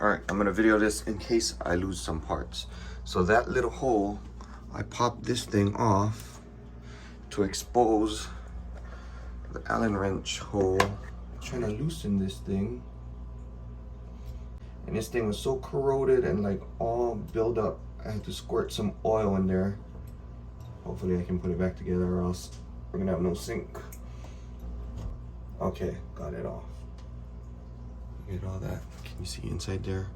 All right, I'm gonna video this in case I lose some parts. So that little hole, I popped this thing off to expose the Allen wrench hole. I'm trying to loosen this thing. And this thing was so corroded and like all built up, I had to squirt some oil in there. Hopefully I can put it back together or else we're gonna have no sink. Okay, got it off. Get all that. Can you see inside there?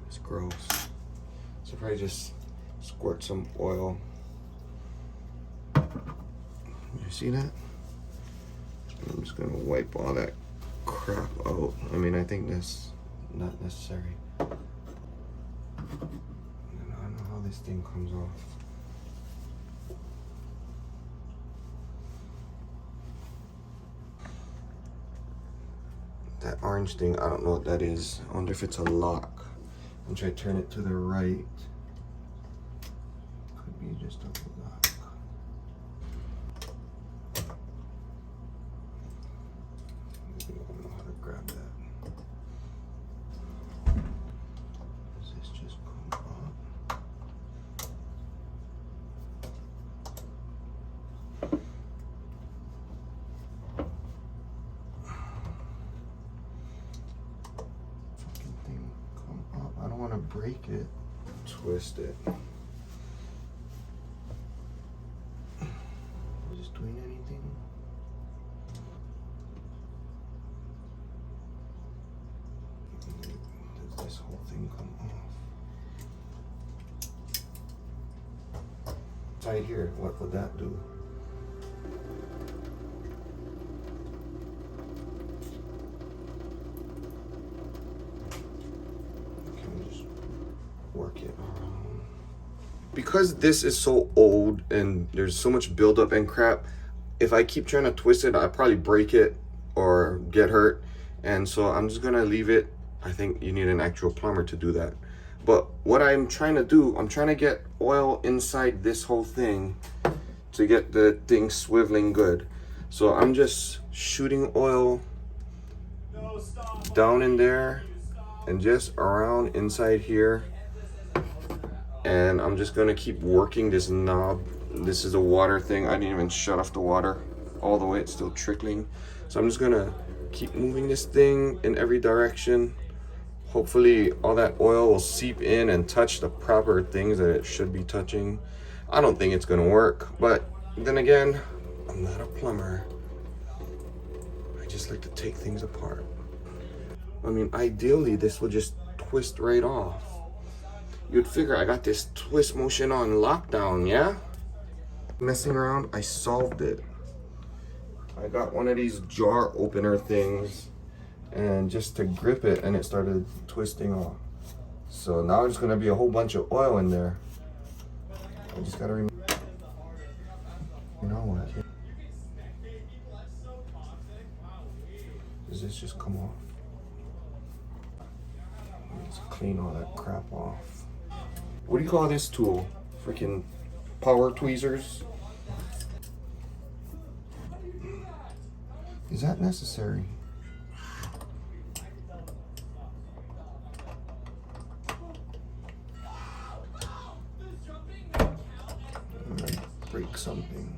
It's gross. So probably just squirt some oil. You see that? I'm just gonna wipe all that crap out. I mean, I think that's not necessary. I don't know how this thing comes off. That orange thing, I don't know what that is. I wonder if it's a lock. I'm trying to turn it to the right. Could be just a lock. I don't know how to grab that. Does this just come up? Break it, twist it. Is this doing anything? Does this whole thing come off? Right here, what would that do? Work it around. Because this is so old and there's so much buildup and crap, if I keep trying to twist it, I'll probably break it or get hurt. And so I'm just gonna leave it. I think you need an actual plumber to do that. But what I'm trying to do, I'm trying to get oil inside this whole thing to get the thing swiveling good. So I'm just shooting oil down in there and just around inside here. And I'm just gonna keep working this knob. This is a water thing. I didn't even shut off the water all the way. It's still trickling. So I'm just gonna keep moving this thing in every direction. Hopefully all that oil will seep in and touch the proper things that it should be touching. I don't think it's gonna work, but then again, I'm not a plumber. I just like to take things apart. I mean, ideally this will just twist right off. You'd figure I got this twist motion on lockdown, yeah? Messing around, I solved it. I got one of these jar opener things and just to grip it, and it started twisting off. So now there's gonna be a whole bunch of oil in there. I just gotta remove. You know what? Does this just come off? Let's clean all that crap off. What do you call this tool? Freaking power tweezers? Is that necessary? I'm gonna break something.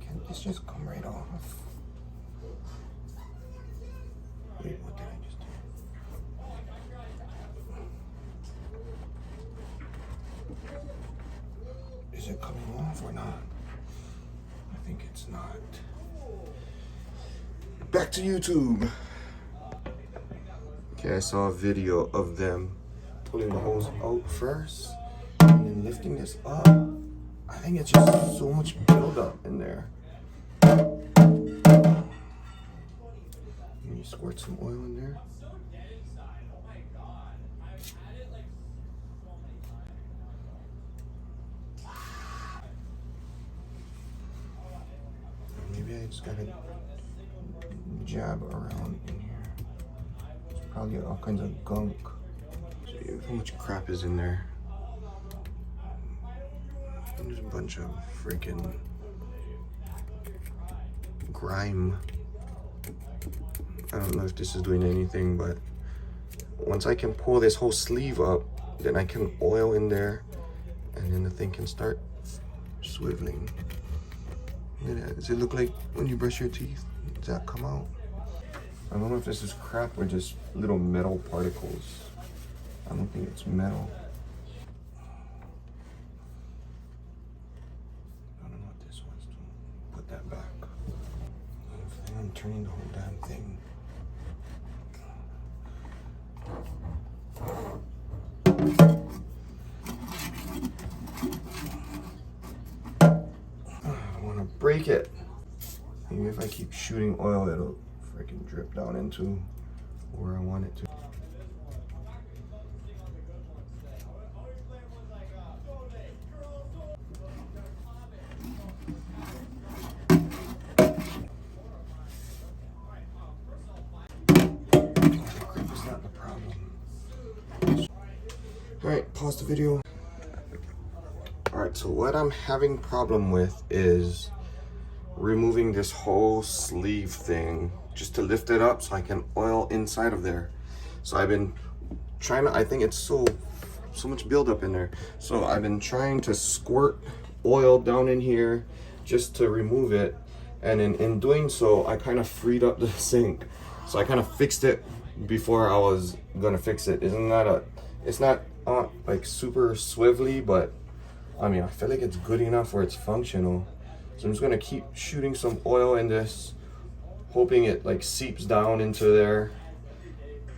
Can't this just come right off? Wait, what did I just do? Is it coming off or not? I think it's not. Back to YouTube. Okay, I saw a video of them pulling the hose out first and then lifting this up. I think it's just so much buildup in there. You squirt some oil in there. Maybe I just gotta jab around in here. There's probably all kinds of gunk. See how much crap is in there. There's a bunch of freaking grime. I don't know if this is doing anything, but once I can pull this whole sleeve up, then I can oil in there, and then the thing can start swiveling. Look at that. Does it look like when you brush your teeth? Does that come out? I don't know if this is crap or just little metal particles. I don't think it's metal. I don't know what this one's doing. Put that back. I think I'm turning the whole damn thing. I don't want to break it. Maybe if I keep shooting oil, it'll freaking drip down into where I want it to. Grip is not the problem. Alright, pause the video. Alright, so what I'm having problem with is removing this whole sleeve thing just to lift it up so I can oil inside of there. So I've been trying to, I think it's so much buildup in there. So I've been trying to squirt oil down in here just to remove it. And in doing so, I kind of freed up the sink. So I kind of fixed it before I was gonna fix it. It's not like super swivelly, but I mean, I feel like it's good enough where it's functional. So I'm just gonna keep shooting some oil in this, hoping it like seeps down into there.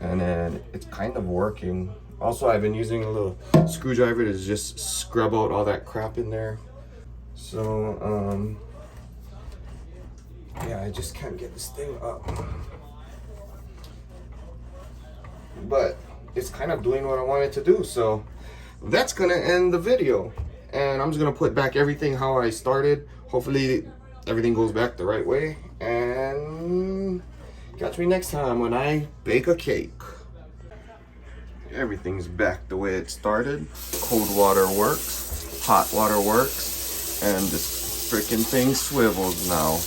And then it's kind of working. Also, I've been using a little screwdriver to just scrub out all that crap in there. So, yeah, I just can't get this thing up. But it's kind of doing what I want it to do. So that's gonna end the video. And I'm just gonna put back everything how I started. Hopefully everything goes back the right way. And catch me next time when I bake a cake. Everything's back the way it started. Cold water works, hot water works, and this freaking thing swivels now.